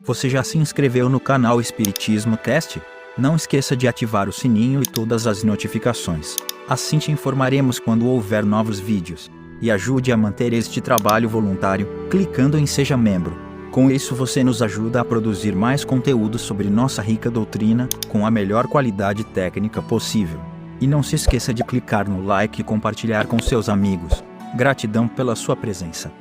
Você já se inscreveu no canal Espiritismo Cast? Não esqueça de ativar o sininho e todas as notificações. Assim te informaremos quando houver novos vídeos. E ajude a manter este trabalho voluntário, clicando em Seja Membro. Com isso você nos ajuda a produzir mais conteúdo sobre nossa rica doutrina, com a melhor qualidade técnica possível. E não se esqueça de clicar no like e compartilhar com seus amigos. Gratidão pela sua presença.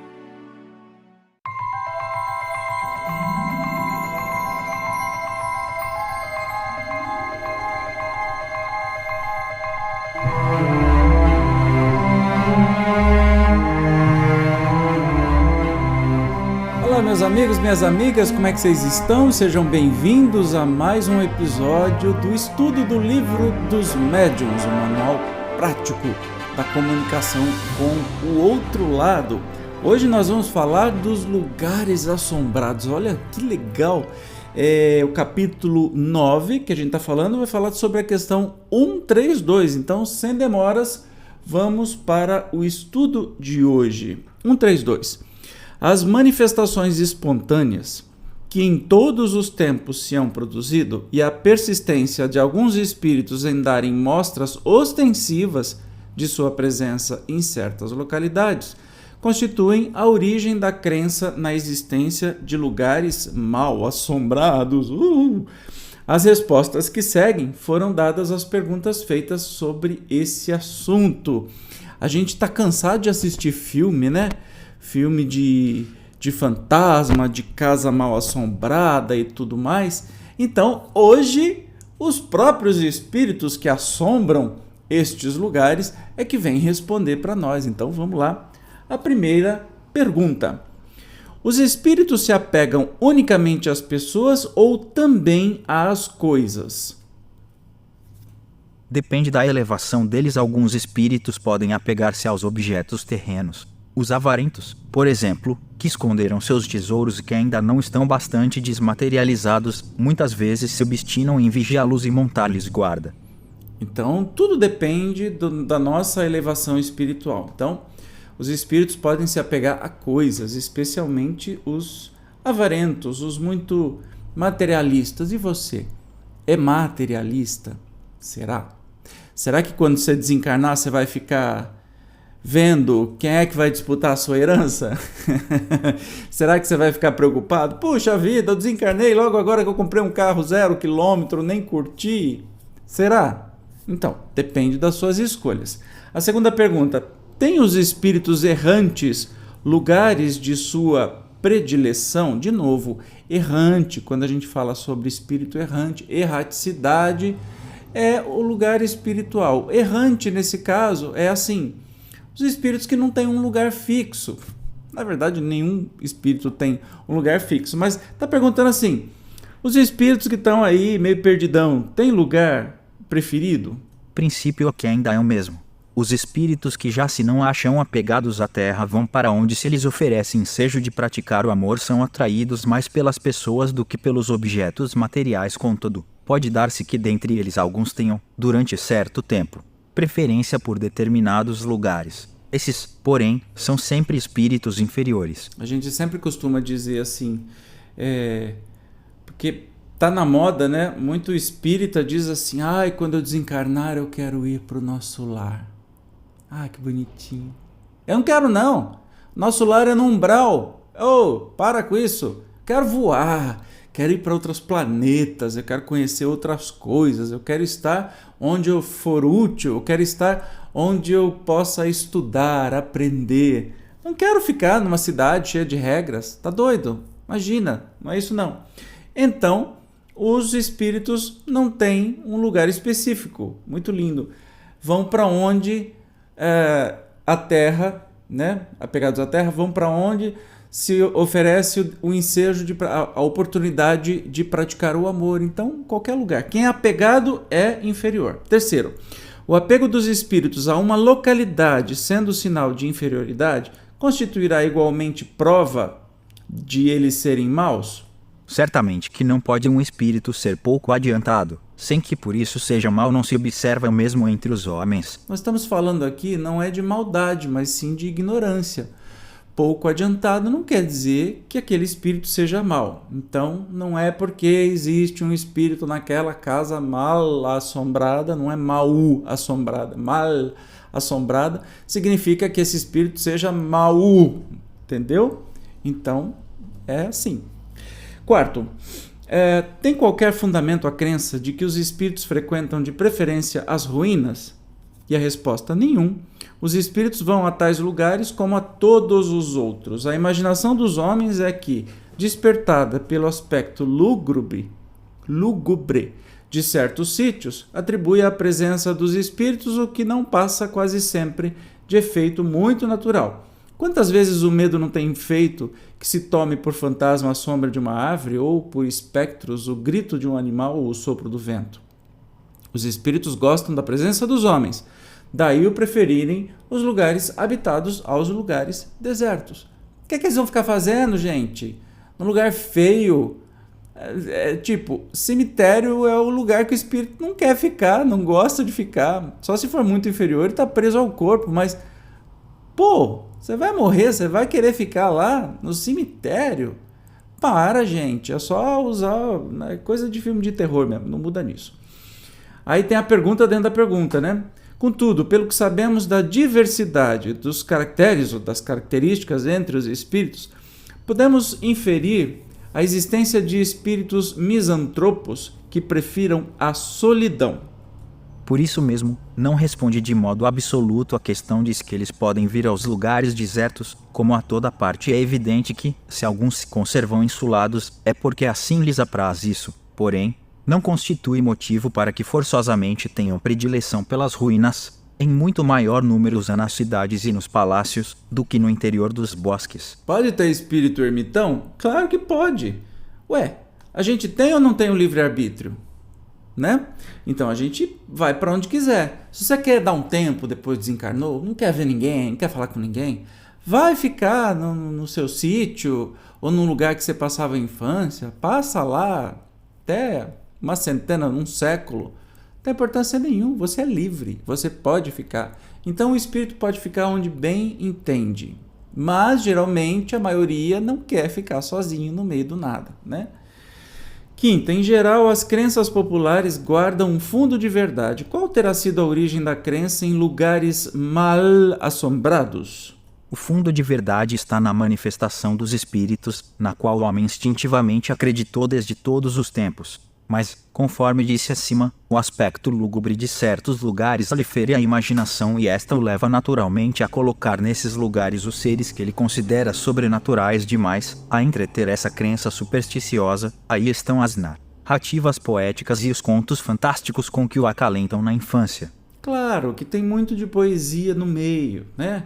Olá meus amigos, minhas amigas, como é que vocês estão? Sejam bem-vindos a mais um episódio do estudo do Livro dos Médiuns, o manual prático da comunicação com o outro lado. Hoje nós vamos falar dos lugares assombrados. Olha que legal! O capítulo 9 que a gente está falando vai falar sobre a questão 132. Então, sem demoras, vamos para o estudo de hoje. 132. As manifestações espontâneas que em todos os tempos se hão produzido e a persistência de alguns espíritos em darem mostras ostensivas de sua presença em certas localidades constituem a origem da crença na existência de lugares mal assombrados. As respostas que seguem foram dadas às perguntas feitas sobre esse assunto. A gente está cansado de assistir filme, né? Filme de fantasma, de casa mal assombrada e tudo mais. Então, hoje, os próprios espíritos que assombram estes lugares é que vêm responder para nós. Então, vamos lá. A primeira pergunta. Os espíritos se apegam unicamente às pessoas ou também às coisas? Depende da elevação deles. Alguns espíritos podem apegar-se aos objetos terrenos. Os avarentos, por exemplo, que esconderam seus tesouros e que ainda não estão bastante desmaterializados, muitas vezes se obstinam em vigiá-los e montar-lhes guarda. Então, tudo depende da nossa elevação espiritual. Então, os espíritos podem se apegar a coisas, especialmente os avarentos, os muito materialistas. E você? É materialista? Será? Será que quando você desencarnar você vai ficar vendo quem é que vai disputar a sua herança? Será que você vai ficar preocupado? Puxa vida, eu desencarnei logo agora que eu comprei um carro 0 km, nem curti. Será? Então, depende das suas escolhas. A segunda pergunta: tem os espíritos errantes lugares de sua predileção? De novo, errante, quando a gente fala sobre espírito errante, erraticidade é o lugar espiritual. Errante, nesse caso, é assim: os espíritos que não têm um lugar fixo. Na verdade, nenhum espírito tem um lugar fixo, mas está perguntando assim: os espíritos que estão aí meio perdidão, tem lugar preferido? O princípio aqui ainda é o mesmo. Os espíritos que já se não acham apegados à terra vão para onde se lhes oferece ensejo de praticar o amor, são atraídos mais pelas pessoas do que pelos objetos materiais. Contudo, pode dar-se que dentre eles alguns tenham, durante certo tempo, preferência por determinados lugares. Esses, porém, são sempre espíritos inferiores. A gente sempre costuma dizer assim, porque tá na moda, né? Muito espírita diz assim: ai, quando eu desencarnar eu quero ir para o nosso lar. Ah, que bonitinho. Eu não quero não. Nosso lar é no umbral. Para com isso. Quero voar. Quero ir para outros planetas. Eu quero conhecer outras coisas. Eu quero estar onde eu for útil. Eu quero estar onde eu possa estudar, aprender. Não quero ficar numa cidade cheia de regras. Tá doido? Imagina. Não é isso não. Então, os espíritos não têm um lugar específico. Muito lindo. Vão para onde a terra, né? Apegados à terra, vão para onde se oferece o ensejo, a oportunidade de praticar o amor. Então, qualquer lugar. Quem é apegado é inferior. Terceiro, o apego dos espíritos a uma localidade, sendo sinal de inferioridade, constituirá igualmente prova de eles serem maus? Certamente que não pode um espírito ser pouco adiantado, sem que por isso seja mal. Não se observa mesmo entre os homens. Nós estamos falando aqui não é de maldade, mas sim de ignorância. pouco adiantado não quer dizer que aquele espírito seja mau. Então, não é porque existe um espírito naquela casa mal assombrada, não é mal assombrada, significa que esse espírito seja mau, entendeu? Então, é assim. Quarto, tem qualquer fundamento a crença de que os espíritos frequentam de preferência as ruínas? E a resposta: nenhum. Os espíritos vão a tais lugares como a todos os outros. A imaginação dos homens é que, despertada pelo aspecto lúgubre de certos sítios, atribui à presença dos espíritos o que não passa quase sempre de efeito muito natural. Quantas vezes o medo não tem feito que se tome por fantasma a sombra de uma árvore ou por espectros o grito de um animal ou o sopro do vento? Os espíritos gostam da presença dos homens, daí o preferirem os lugares habitados aos lugares desertos. O que é que eles vão ficar fazendo, gente? Num lugar feio? Tipo, cemitério é o lugar que o espírito não quer ficar, não gosta de ficar. Só se for muito inferior, ele está preso ao corpo, mas... Pô, você vai morrer, você vai querer ficar lá no cemitério? Para, gente, é só usar coisa de filme de terror mesmo, não muda nisso. Aí tem a pergunta dentro da pergunta, né? Contudo, pelo que sabemos da diversidade dos caracteres ou das características entre os espíritos, podemos inferir a existência de espíritos misantropos que prefiram a solidão. Por isso mesmo, não responde de modo absoluto a questão de que eles podem vir aos lugares desertos, como a toda parte. É evidente que, se alguns se conservam insulados, é porque assim lhes apraz isso. Porém, não constitui motivo para que forçosamente tenham predileção pelas ruínas, em muito maior número nas cidades e nos palácios do que no interior dos bosques. Pode ter espírito ermitão? Claro que pode. Ué, a gente tem ou não tem o livre-arbítrio? Né? Então a gente vai para onde quiser. Se você quer dar um tempo depois desencarnou, não quer ver ninguém, não quer falar com ninguém, vai ficar no seu sítio ou num lugar que você passava a infância, passa lá até uma centena, um século, não tem importância nenhuma, você é livre, você pode ficar. Então o espírito pode ficar onde bem entende, mas geralmente a maioria não quer ficar sozinho no meio do nada, né? Quinta, em geral, as crenças populares guardam um fundo de verdade. Qual terá sido a origem da crença em lugares mal assombrados? O fundo de verdade está na manifestação dos espíritos, na qual o homem instintivamente acreditou desde todos os tempos. Mas, conforme disse acima, o aspecto lúgubre de certos lugares lhe fere a imaginação e esta o leva naturalmente a colocar nesses lugares os seres que ele considera sobrenaturais demais, a entreter essa crença supersticiosa. Aí estão as narrativas poéticas e os contos fantásticos com que o acalentam na infância. Claro que tem muito de poesia no meio, né?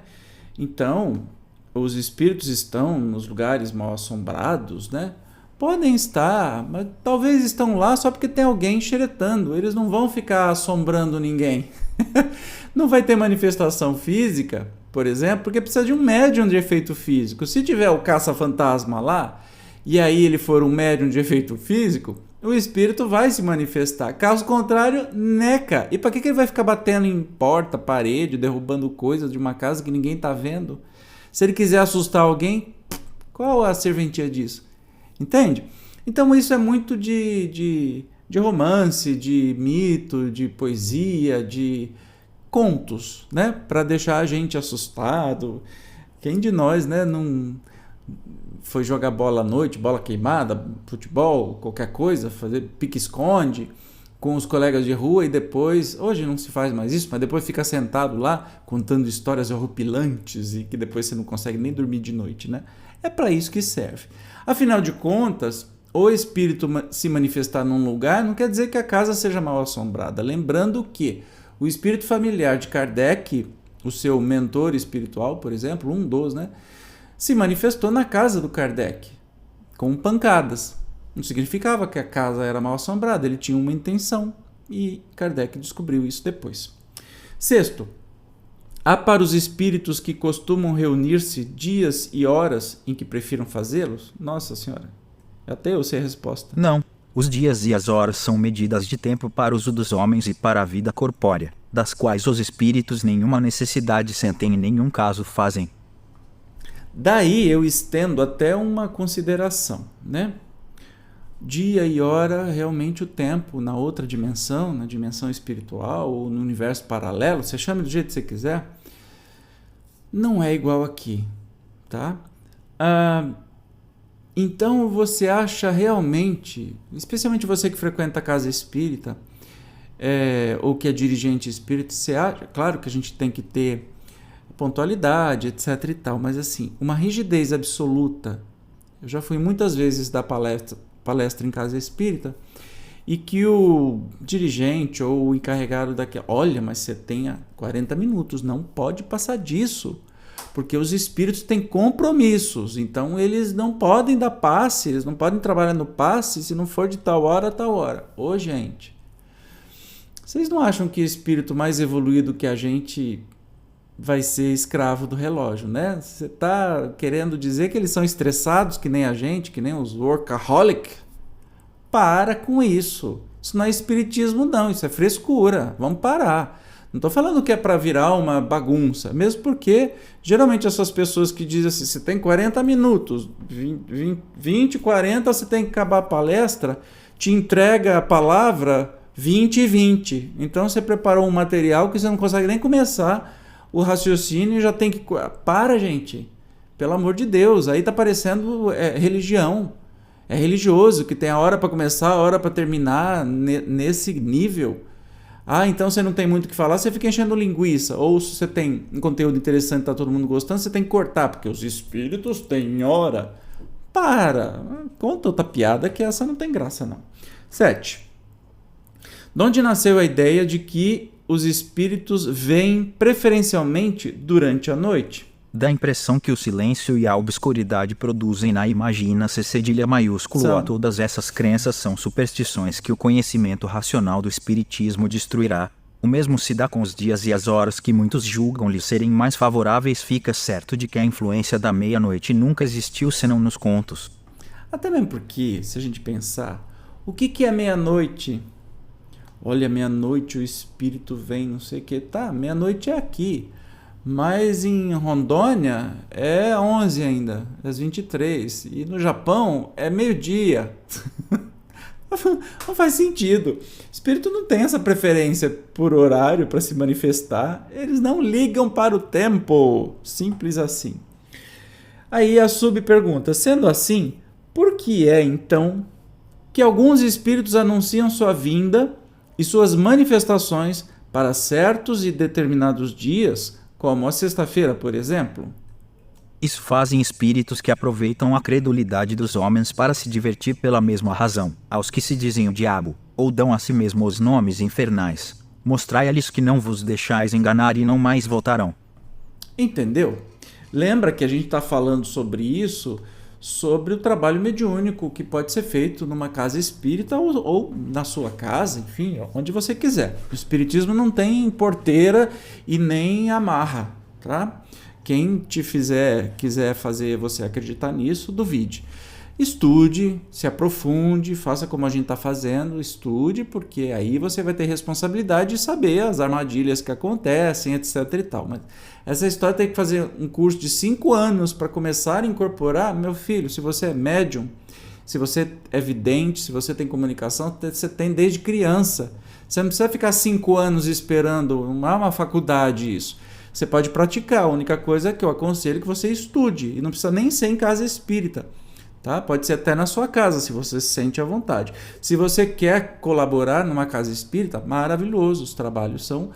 Então, os espíritos estão nos lugares mal assombrados, né? Podem estar, mas talvez estão lá só porque tem alguém xeretando. Eles não vão ficar assombrando ninguém. Não vai ter manifestação física, por exemplo, porque precisa de um médium de efeito físico. Se tiver o caça-fantasma lá, e aí ele for um médium de efeito físico, o espírito vai se manifestar. Caso contrário, neca. E para que ele vai ficar batendo em porta, parede, derrubando coisas de uma casa que ninguém está vendo? Se ele quiser assustar alguém, qual a serventia disso? Entende? Então isso é muito de romance, de mito, de poesia, de contos, né? Para deixar a gente assustado. Quem de nós, né, não foi jogar bola à noite, bola queimada, futebol, qualquer coisa, fazer pique-esconde com os colegas de rua e depois, hoje não se faz mais isso, mas depois fica sentado lá contando histórias horripilantes e que depois você não consegue nem dormir de noite, né? É para isso que serve. Afinal de contas, o espírito se manifestar num lugar não quer dizer que a casa seja mal assombrada. Lembrando que o espírito familiar de Kardec, o seu mentor espiritual, por exemplo, um dos, né, se manifestou na casa do Kardec, com pancadas. Não significava que a casa era mal assombrada, ele tinha uma intenção e Kardec descobriu isso depois. Sexto, há para os espíritos que costumam reunir-se dias e horas em que prefiram fazê-los? Nossa Senhora, até eu sei a resposta. Não, os dias e as horas são medidas de tempo para o uso dos homens e para a vida corpórea, das quais os espíritos nenhuma necessidade sentem e em nenhum caso fazem. Daí eu estendo até uma consideração, né? Dia e hora, realmente o tempo na outra dimensão, na dimensão espiritual ou no universo paralelo, você chame do jeito que você quiser, não é igual aqui, tá? Então você acha realmente, especialmente você que frequenta a casa espírita, ou que é dirigente espírita, você acha, claro que a gente tem que ter pontualidade, etc e tal, mas assim, uma rigidez absoluta. Eu já fui muitas vezes dar palestra em casa espírita e que o dirigente ou o encarregado daquela, olha, mas você tem 40 minutos, não pode passar disso, porque os espíritos têm compromissos, então eles não podem dar passe, eles não podem trabalhar no passe se não for de tal hora a tal hora. Ô, gente, vocês não acham que o espírito mais evoluído que a gente vai ser escravo do relógio, né? Você está querendo dizer que eles são estressados que nem a gente, que nem os workaholic? Para com isso. Isso não é espiritismo não, isso é frescura. Vamos parar. Não estou falando que é para virar uma bagunça, mesmo porque geralmente essas pessoas que dizem assim, você tem 40 minutos, 20, 40 você tem que acabar a palestra, te entrega a palavra 20 e 20. Então você preparou um material que você não consegue nem começar o raciocínio e já tem que... Para, gente. Pelo amor de Deus. Aí tá parecendo religião. É religioso, que tem a hora para começar, a hora para terminar nesse nível. Então você não tem muito o que falar, você fica enchendo linguiça. Ou se você tem um conteúdo interessante, tá todo mundo gostando, você tem que cortar, porque os espíritos têm hora. Para. Conta outra piada que essa não tem graça, não. 7. De onde nasceu a ideia de que os espíritos veem preferencialmente durante a noite? Dá a impressão que o silêncio e a obscuridade produzem na imagina-se cedilha maiúsculo a todas essas crenças são superstições que o conhecimento racional do espiritismo destruirá. O mesmo se dá com os dias e as horas que muitos julgam-lhe serem mais favoráveis. Fica certo de que a influência da meia-noite nunca existiu senão nos contos. Até mesmo porque, se a gente pensar, o que é meia-noite? Olha, meia-noite o espírito vem, não sei o que. Tá, meia-noite é aqui. Mas em Rondônia é 11 ainda, às 23. E no Japão é meio-dia. Não faz sentido. O espírito não tem essa preferência por horário para se manifestar. Eles não ligam para o tempo. Simples assim. Aí a subpergunta, sendo assim, por que é então que alguns espíritos anunciam sua vinda e suas manifestações para certos e determinados dias, como a sexta-feira, por exemplo? Isso fazem espíritos que aproveitam a credulidade dos homens para se divertir pela mesma razão. Aos que se dizem o diabo, ou dão a si mesmo os nomes infernais, mostrai-lhes que não vos deixais enganar e não mais voltarão. Entendeu? Lembra que a gente está falando sobre isso, sobre o trabalho mediúnico que pode ser feito numa casa espírita ou na sua casa, enfim, onde você quiser. O espiritismo não tem porteira e nem amarra, tá? Quem quiser fazer você acreditar nisso, duvide. Estude, se aprofunde, faça como a gente está fazendo, estude, porque aí você vai ter responsabilidade de saber as armadilhas que acontecem, etc e tal. Mas essa história tem que fazer um curso de 5 anos para começar a incorporar. Meu filho, se você é médium, se você é vidente, se você tem comunicação, você tem desde criança. Você não precisa ficar 5 anos esperando, não é uma faculdade isso. Você pode praticar, a única coisa é que eu aconselho que você estude, e não precisa nem ser em casa espírita. Tá? Pode ser até na sua casa, se você se sente à vontade. Se você quer colaborar numa casa espírita, maravilhoso, os trabalhos são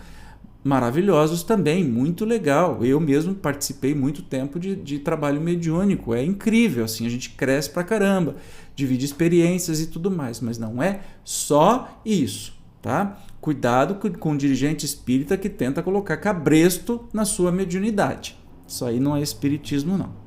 maravilhosos também, muito legal. Eu mesmo participei muito tempo de trabalho mediúnico, é incrível, assim, a gente cresce pra caramba, divide experiências e tudo mais, mas não é só isso, tá? Cuidado com o dirigente espírita que tenta colocar cabresto na sua mediunidade. Isso aí não é espiritismo, não.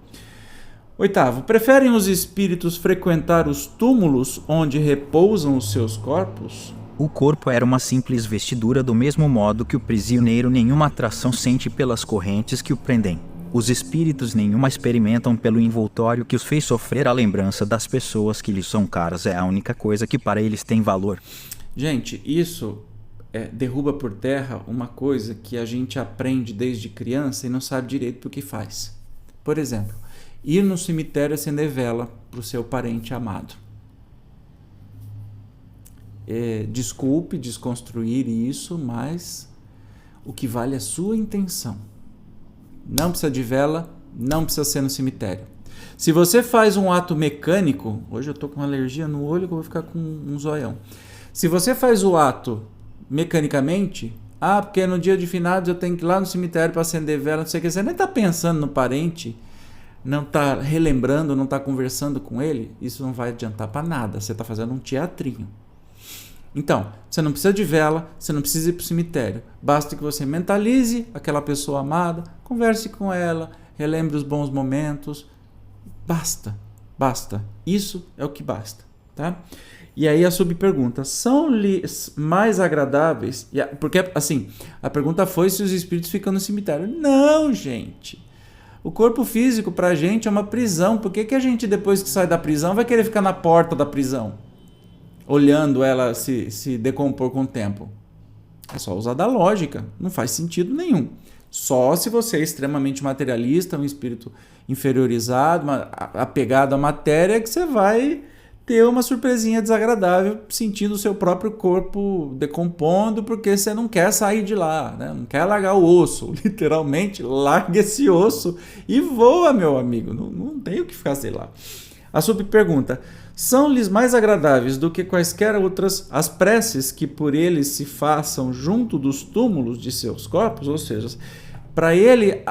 8º, preferem os espíritos frequentar os túmulos onde repousam os seus corpos? O corpo era uma simples vestidura, do mesmo modo que o prisioneiro nenhuma atração sente pelas correntes que o prendem. Os espíritos nenhuma experimentam pelo envoltório que os fez sofrer. A lembrança das pessoas que lhes são caras é a única coisa que para eles tem valor. Gente, isso derruba por terra uma coisa que a gente aprende desde criança e não sabe direito o que faz. Por exemplo, ir no cemitério acender vela para o seu parente amado. Desculpe desconstruir isso, mas o que vale é a sua intenção. Não precisa de vela, não precisa ser no cemitério. Se você faz um ato mecânico, hoje eu estou com uma alergia no olho que eu vou ficar com um zoião. Se você faz o ato mecanicamente, porque no dia de finados eu tenho que ir lá no cemitério para acender vela, não sei o que, você nem está pensando no parente, não está relembrando, não está conversando com ele, isso não vai adiantar para nada, você está fazendo um teatrinho. Então, você não precisa de vela, você não precisa ir para o cemitério, basta que você mentalize aquela pessoa amada, converse com ela, relembre os bons momentos, basta, isso é o que basta, tá? E aí a subpergunta, são-lhes mais agradáveis? Porque, assim, a pergunta foi se os espíritos ficam no cemitério. Não, gente! O corpo físico pra gente é uma prisão. Por que a gente, depois que sai da prisão, vai querer ficar na porta da prisão? Olhando ela se decompor com o tempo? É só usar da lógica. Não faz sentido nenhum. Só se você é extremamente materialista, um espírito inferiorizado, apegado à matéria, que você vai ter uma surpresinha desagradável sentindo o seu próprio corpo decompondo, porque você não quer sair de lá, né? Não quer largar o osso. Literalmente, larga esse osso e voa, meu amigo. Não tem o que fazer lá. A subpergunta, são-lhes mais agradáveis do que quaisquer outras as preces que por eles se façam junto dos túmulos de seus corpos? Ou seja, para ele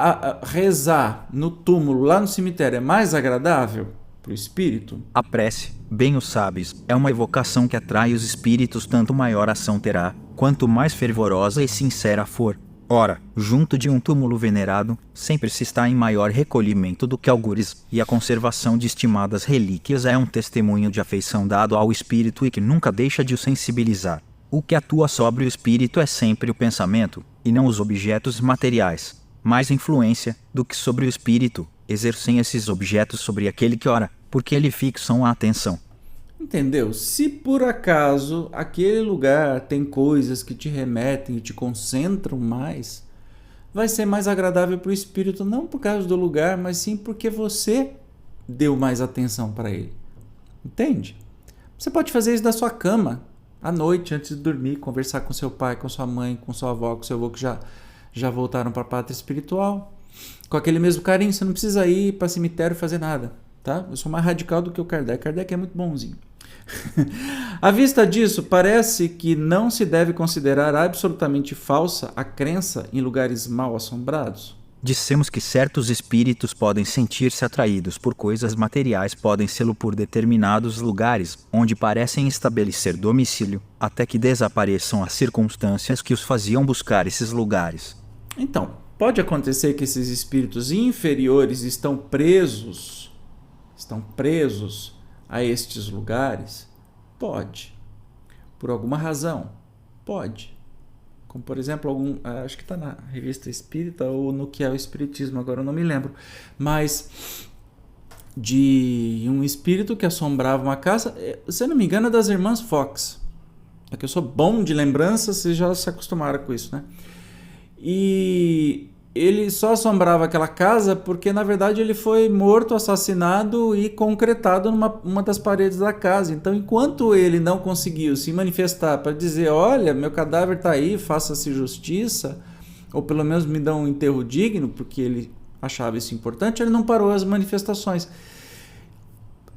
rezar no túmulo, lá no cemitério, é mais agradável para o espírito? A prece, bem o sabes, é uma evocação que atrai os espíritos, tanto maior ação terá, quanto mais fervorosa e sincera for. Ora, junto de um túmulo venerado, sempre se está em maior recolhimento do que algures, e a conservação de estimadas relíquias é um testemunho de afeição dado ao espírito e que nunca deixa de o sensibilizar. O que atua sobre o espírito é sempre o pensamento, e não os objetos materiais. Mais influência do que sobre o espírito exercem esses objetos sobre aquele que ora, porque lhe fixam a atenção. Entendeu? Se por acaso aquele lugar tem coisas que te remetem e te concentram mais, vai ser mais agradável para o espírito, não por causa do lugar, mas sim porque você deu mais atenção para ele. Entende? Você pode fazer isso da sua cama, à noite, antes de dormir, conversar com seu pai, com sua mãe, com sua avó, com seu avô que já voltaram para a pátria espiritual. Com aquele mesmo carinho, você não precisa ir para cemitério fazer nada, tá? Eu sou mais radical do que o Kardec. Kardec é muito bonzinho. À vista disso, parece que não se deve considerar absolutamente falsa a crença em lugares mal assombrados. Dissemos que certos espíritos podem sentir-se atraídos por coisas materiais, podem sê-lo por determinados lugares, onde parecem estabelecer domicílio, até que desapareçam as circunstâncias que os faziam buscar esses lugares. Então, pode acontecer que esses espíritos inferiores estão presos a estes lugares? Pode. Por alguma razão? Pode. Como, por exemplo, acho que está na Revista Espírita ou no Que é o Espiritismo, agora eu não me lembro. Mas de um espírito que assombrava uma casa, se eu não me engano, é das irmãs Fox. É que eu sou bom de lembrança, vocês já se acostumaram com isso, né? E ele só assombrava aquela casa porque, na verdade, ele foi morto, assassinado e concretado numa das paredes da casa. Então, enquanto ele não conseguiu se manifestar para dizer, olha, meu cadáver está aí, faça-se justiça, ou pelo menos me dão um enterro digno, porque ele achava isso importante, ele não parou as manifestações.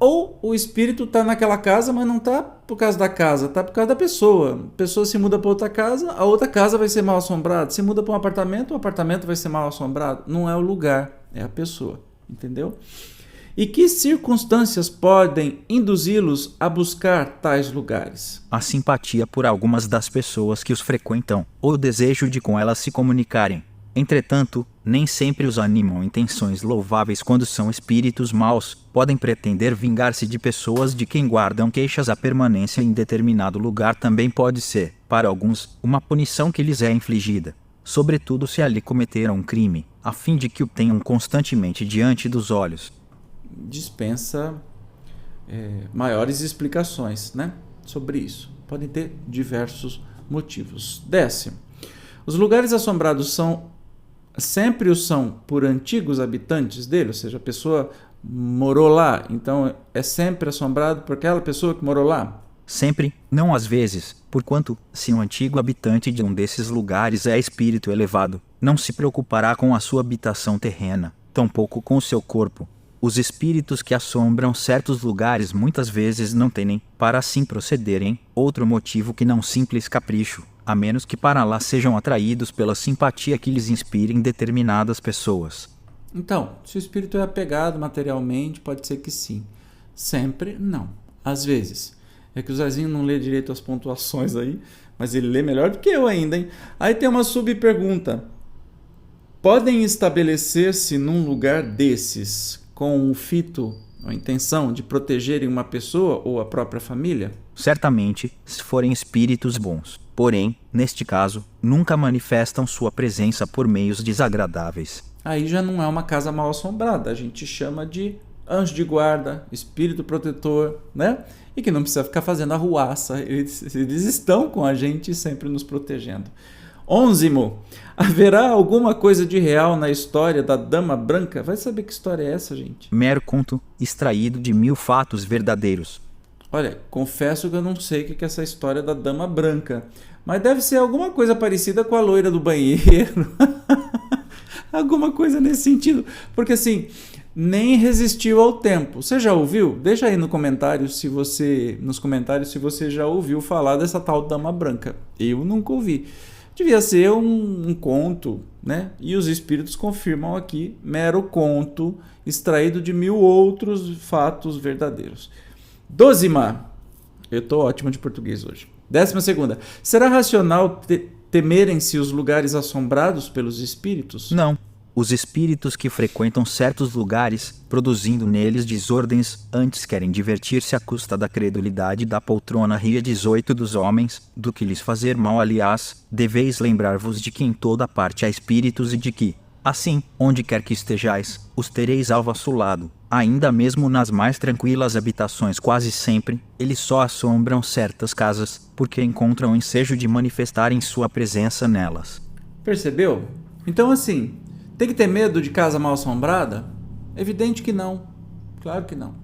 Ou o espírito está naquela casa, mas não está por causa da casa, está por causa da pessoa. A pessoa se muda para outra casa, a outra casa vai ser mal assombrada. Se muda para um apartamento, o apartamento vai ser mal assombrado. Não é o lugar, é a pessoa. Entendeu? E que circunstâncias podem induzi-los a buscar tais lugares? A simpatia por algumas das pessoas que os frequentam, ou o desejo de com elas se comunicarem. Entretanto, nem sempre os animam intenções louváveis quando são espíritos maus, podem pretender vingar-se de pessoas de quem guardam queixas. A permanência em determinado lugar também pode ser, para alguns, uma punição que lhes é infligida, sobretudo se ali cometeram um crime, a fim de que o tenham constantemente diante dos olhos. Dispensa maiores explicações, né, sobre isso. Podem ter diversos motivos. 10. Os lugares assombrados sempre o são por antigos habitantes dele, ou seja, a pessoa morou lá, então é sempre assombrado por aquela pessoa que morou lá? Sempre, não às vezes, porquanto, se um antigo habitante de um desses lugares é espírito elevado, não se preocupará com a sua habitação terrena, tampouco com o seu corpo. Os espíritos que assombram certos lugares muitas vezes não têm, para assim procederem, outro motivo que não simples capricho, a menos que para lá sejam atraídos pela simpatia que lhes inspirem determinadas pessoas. Então, se o espírito é apegado materialmente, pode ser que sim. Sempre, não. Às vezes. É que o Zezinho não lê direito as pontuações aí, mas ele lê melhor do que eu ainda, hein? Aí tem uma subpergunta. Podem estabelecer-se num lugar desses com o fito, a intenção de protegerem uma pessoa ou a própria família? Certamente, se forem espíritos bons. Porém, neste caso, nunca manifestam sua presença por meios desagradáveis. Aí já não é uma casa mal assombrada, a gente chama de anjo de guarda, espírito protetor, né? E que não precisa ficar fazendo arruaça, eles estão com a gente sempre nos protegendo. 11º, haverá alguma coisa de real na história da Dama Branca? Vai saber que história é essa, gente? Mero conto extraído de 1000 fatos verdadeiros. Olha, confesso que eu não sei o que é essa história da Dama Branca, mas deve ser alguma coisa parecida com a loira do banheiro. Alguma coisa nesse sentido, porque assim, nem resistiu ao tempo. Você já ouviu? Deixa aí nos comentários se você já ouviu falar dessa tal Dama Branca. Eu nunca ouvi. Devia ser um conto, né? E os espíritos confirmam aqui, mero conto extraído de 1000 outros fatos verdadeiros. 12ª, eu estou ótimo de português hoje. 12ª, será racional temerem-se os lugares assombrados pelos espíritos? Não. Os espíritos que frequentam certos lugares, produzindo neles desordens, antes querem divertir-se à custa da credulidade da poltrona ria 18 dos homens, do que lhes fazer mal. Aliás, deveis lembrar-vos de que em toda parte há espíritos e de que, assim, onde quer que estejais, os tereis ao vosso lado. Ainda mesmo nas mais tranquilas habitações, quase sempre, eles só assombram certas casas, porque encontram ensejo de manifestarem sua presença nelas. Percebeu? Então assim, tem que ter medo de casa mal assombrada? Evidente que não. Claro que não.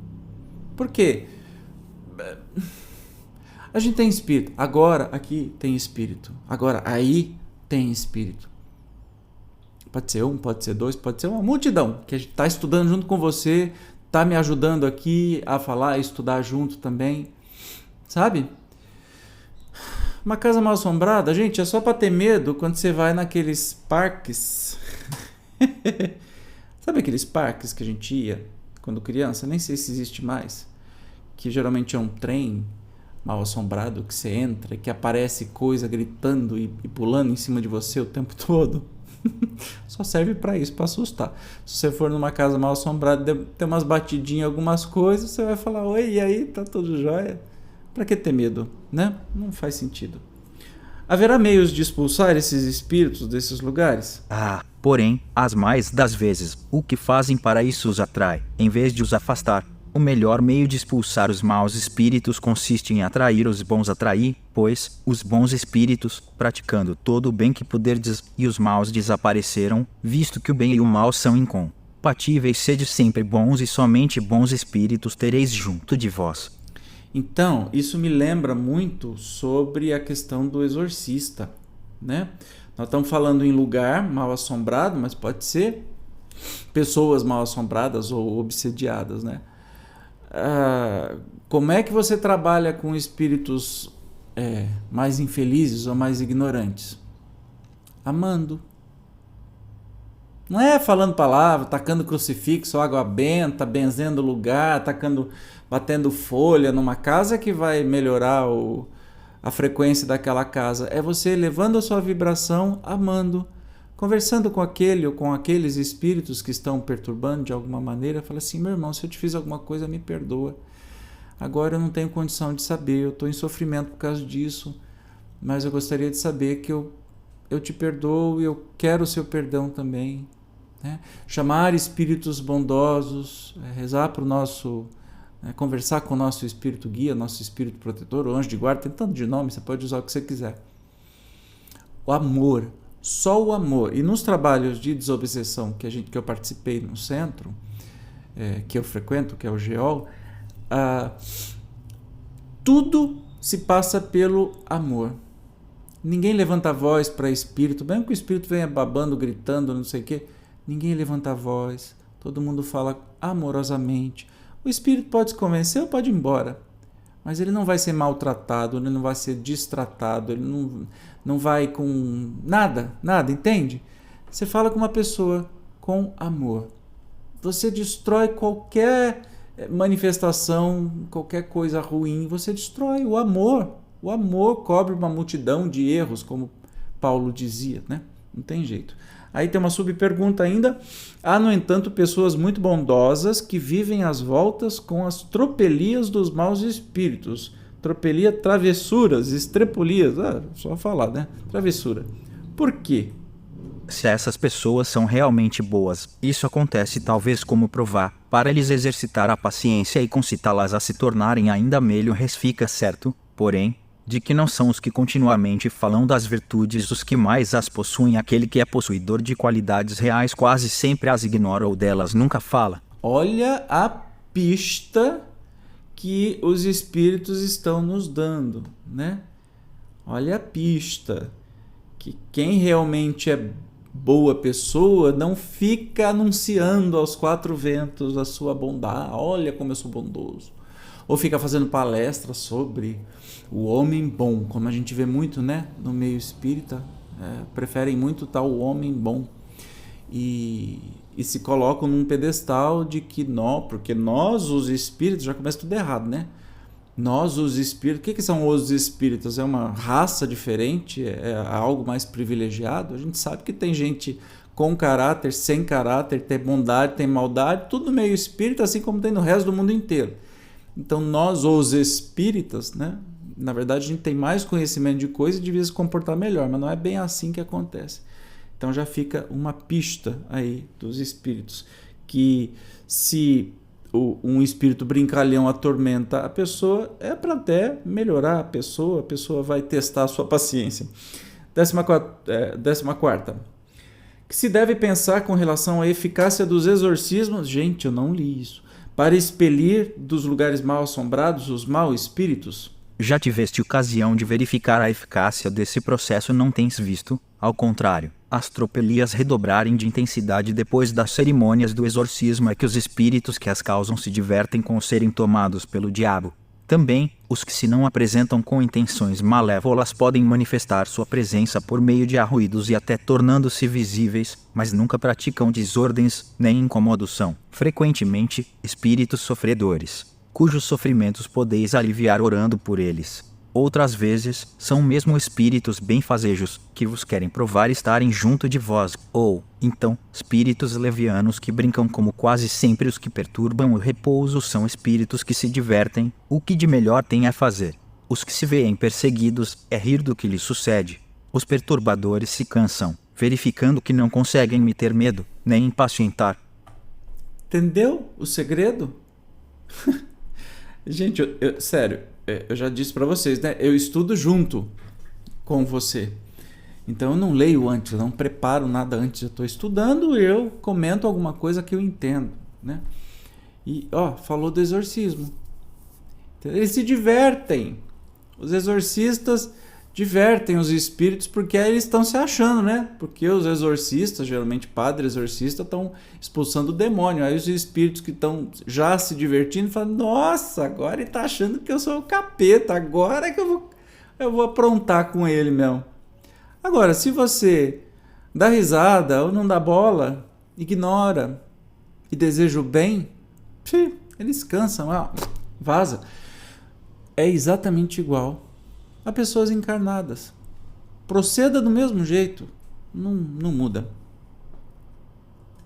Por quê? A gente tem espírito. Agora aqui tem espírito. Agora aí tem espírito. Pode ser um, pode ser dois, pode ser uma multidão que está estudando junto com você, está me ajudando aqui a falar, a estudar junto também. Sabe? Uma casa mal assombrada, gente, é só para ter medo quando você vai naqueles parques. Sabe aqueles parques que a gente ia quando criança? Nem sei se existe mais. Que geralmente é um trem mal assombrado que você entra e que aparece coisa gritando e pulando em cima de você o tempo todo. Só serve para isso, para assustar. Se você for numa casa mal assombrada, tem umas batidinhas, algumas coisas, você vai falar: oi, e aí, tá tudo jóia? Para que ter medo, né? Não faz sentido. Haverá meios de expulsar esses espíritos desses lugares? Porém, as mais das vezes, o que fazem para isso os atrai, em vez de os afastar. O melhor meio de expulsar os maus espíritos consiste em atrair os bons. Atrair, pois, os bons espíritos, praticando todo o bem que puderdes, e os maus desaparecerão, visto que o bem e o mal são incompatíveis. Sede sempre bons, e somente bons espíritos tereis junto de vós. Então, isso me lembra muito sobre a questão do exorcista, né? Nós estamos falando em lugar mal assombrado, mas pode ser pessoas mal assombradas ou obsediadas, né? Como é que você trabalha com espíritos mais infelizes ou mais ignorantes? Amando. Não é falando palavra, tacando crucifixo, água benta, benzendo o lugar, batendo folha numa casa que vai melhorar a frequência daquela casa. É você elevando a sua vibração, amando, conversando com aquele ou com aqueles espíritos que estão perturbando de alguma maneira. Fala assim: meu irmão, se eu te fiz alguma coisa, me perdoa. Agora eu não tenho condição de saber, eu estou em sofrimento por causa disso, mas eu gostaria de saber que eu te perdoo e eu quero o seu perdão também. Né? Chamar espíritos bondosos, rezar para o nosso... conversar com o nosso espírito guia, nosso espírito protetor, o anjo de guarda, tem tanto de nome, você pode usar o que você quiser. O amor, só o amor. E nos trabalhos de desobsessão que eu participei no centro, que eu frequento, que é o GEOL, tudo se passa pelo amor. Ninguém levanta a voz para espírito, mesmo que o espírito venha babando, gritando, não sei o quê, ninguém levanta a voz, todo mundo fala amorosamente. O espírito pode se convencer ou pode ir embora, mas ele não vai ser maltratado, ele não vai ser destratado, ele não vai com nada, entende? Você fala com uma pessoa com amor. Você destrói qualquer manifestação, qualquer coisa ruim, você destrói o amor. O amor cobre uma multidão de erros, como Paulo dizia, né? Não tem jeito. Aí tem uma subpergunta ainda. Há, no entanto, pessoas muito bondosas que vivem às voltas com as tropelias dos maus espíritos. Tropelia, travessuras, estrepolias. Só falar, né? Travessura. Por quê? Se essas pessoas são realmente boas, isso acontece talvez como provar, para lhes exercitar a paciência e concitá-las a se tornarem ainda melhores fica certo, porém, de que não são os que continuamente falam das virtudes os que mais as possuem. Aquele que é possuidor de qualidades reais quase sempre as ignora ou delas nunca fala. Olha a pista que os espíritos estão nos dando, né? Olha a pista que quem realmente é boa pessoa não fica anunciando aos quatro ventos a sua bondade. Olha como eu sou bondoso. Ou fica fazendo palestras sobre o homem bom, como a gente vê muito, né, no meio espírita, preferem muito tal homem bom. E se colocam num pedestal de que porque nós, os espíritos, já começa tudo errado, né? Nós, os espíritos, o que são os espíritos? É uma raça diferente? É algo mais privilegiado? A gente sabe que tem gente com caráter, sem caráter, tem bondade, tem maldade, tudo no meio espírita, assim como tem no resto do mundo inteiro. Então nós, os espíritas, né? Na verdade a gente tem mais conhecimento de coisa e devia se comportar melhor, mas não é bem assim que acontece. Então já fica uma pista aí dos espíritos, que se um espírito brincalhão atormenta a pessoa, é para até melhorar a pessoa vai testar a sua paciência. 14ª. Que se deve pensar com relação à eficácia dos exorcismos? Gente, eu não li isso. Para expelir dos lugares mal assombrados os maus espíritos? Já tiveste ocasião de verificar a eficácia desse processo? Não tens visto? Ao contrário, as tropelias redobrarem de intensidade depois das cerimônias do exorcismo é que os espíritos que as causam se divertem com serem tomados pelo diabo. Também, os que se não apresentam com intenções malévolas podem manifestar sua presença por meio de arruídos e até tornando-se visíveis, mas nunca praticam desordens nem incomodação. Frequentemente, espíritos sofredores, cujos sofrimentos podeis aliviar orando por eles. Outras vezes, são mesmo espíritos benfazejos, que vos querem provar estarem junto de vós, ou, então, espíritos levianos que brincam, como quase sempre os que perturbam o repouso são espíritos que se divertem, o que de melhor têm a fazer. Os que se veem perseguidos, é rir do que lhes sucede. Os perturbadores se cansam, verificando que não conseguem me ter medo, nem impacientar. Entendeu o segredo? Gente, sério, eu já disse para vocês, né? Eu estudo junto com você. Então eu não leio antes, eu não preparo nada antes. Eu estou estudando, eu comento alguma coisa que eu entendo, né? E, falou do exorcismo. Eles se divertem. Os exorcistas divertem os espíritos porque eles estão se achando, né? Porque os exorcistas, geralmente padre exorcista, estão expulsando o demônio. Aí os espíritos que estão já se divertindo falam: nossa, agora ele está achando que eu sou o capeta, agora é que eu vou aprontar com ele mesmo. Agora, se você dá risada ou não dá bola, ignora e deseja o bem, eles cansam, vaza. É exatamente igual a pessoas encarnadas. Proceda do mesmo jeito, não muda.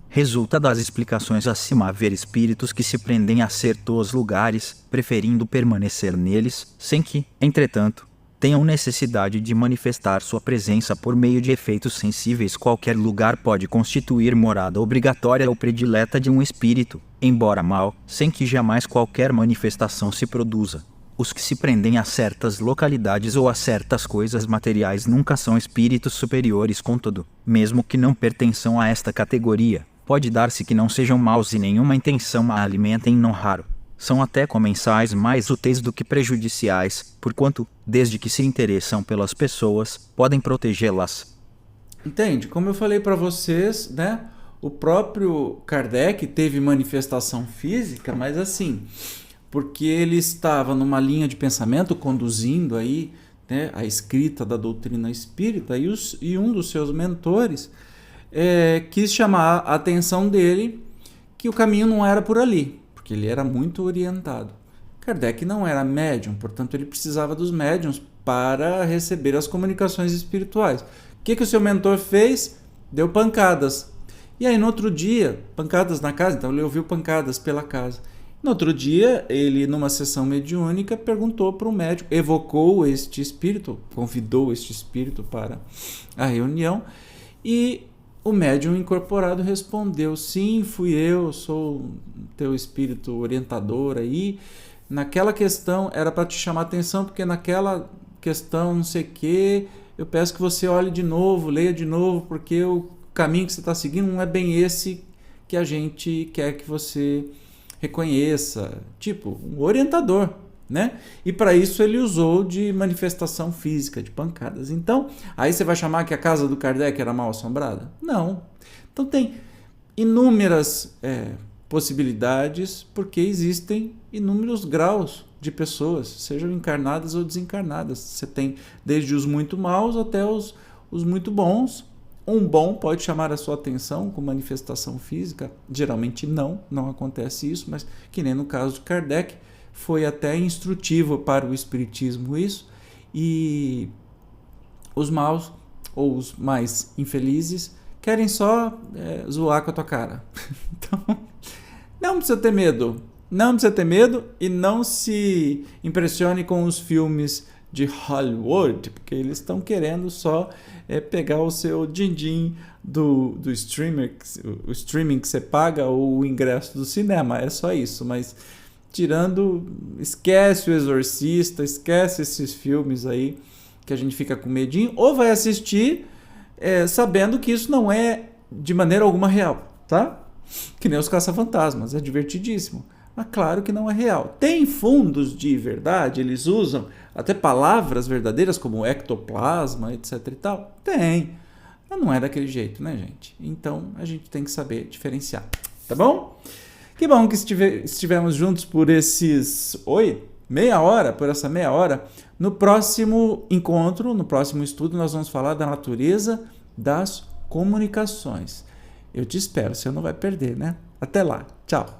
Resulta das explicações acima haver espíritos que se prendem a certos lugares, preferindo permanecer neles, sem que, entretanto, tenham necessidade de manifestar sua presença por meio de efeitos sensíveis. Qualquer lugar pode constituir morada obrigatória ou predileta de um espírito, embora mal, sem que jamais qualquer manifestação se produza. Os que se prendem a certas localidades ou a certas coisas materiais nunca são espíritos superiores, contudo, mesmo que não pertençam a esta categoria. Pode dar-se que não sejam maus e nenhuma intenção a alimentem não raro. São até comensais mais úteis do que prejudiciais, porquanto, desde que se interessam pelas pessoas, podem protegê-las. Entende? Como eu falei para vocês, né? O próprio Kardec teve manifestação física, mas assim, porque ele estava numa linha de pensamento conduzindo aí, né, a escrita da doutrina espírita, e um dos seus mentores quis chamar a atenção dele que o caminho não era por ali, porque ele era muito orientado. Kardec não era médium, portanto ele precisava dos médiums para receber as comunicações espirituais. O que o seu mentor fez? Deu pancadas. E aí no outro dia, pancadas na casa, então ele ouviu pancadas pela casa. No outro dia, ele numa sessão mediúnica perguntou para o médium, evocou este espírito, convidou este espírito para a reunião, e o médium incorporado respondeu: sim, fui eu, sou teu espírito orientador aí. Naquela questão era para te chamar a atenção, porque naquela questão não sei o que, eu peço que você olhe de novo, leia de novo, porque o caminho que você está seguindo não é bem esse que a gente quer que você reconheça, tipo, um orientador, né? E para isso ele usou de manifestação física, de pancadas. Então, aí você vai chamar que a casa do Kardec era mal assombrada? Não. Então tem inúmeras possibilidades, porque existem inúmeros graus de pessoas, sejam encarnadas ou desencarnadas. Você tem desde os muito maus até os muito bons. Um bom pode chamar a sua atenção com manifestação física, geralmente não acontece isso, mas que nem no caso de Kardec, foi até instrutivo para o espiritismo isso, e os maus, ou os mais infelizes, querem só zoar com a tua cara. Então, não precisa ter medo, e não se impressione com os filmes de Hollywood, porque eles estão querendo só pegar o seu din-din do streamer, o streaming que você paga, ou o ingresso do cinema, é só isso. Mas esquece o Exorcista, esquece esses filmes aí que a gente fica com medinho, ou vai assistir sabendo que isso não é de maneira alguma real, tá? Que nem os caça-fantasmas, é divertidíssimo. Mas claro que não é real. Tem fundos de verdade, eles usam até palavras verdadeiras como ectoplasma, etc e tal. Tem. Mas não é daquele jeito, né, gente? Então a gente tem que saber diferenciar, tá bom? Que bom que estivemos juntos por esses... por essa meia hora. No próximo encontro, no próximo estudo, nós vamos falar da natureza das comunicações. Eu te espero, você não vai perder, né? Até lá. Tchau.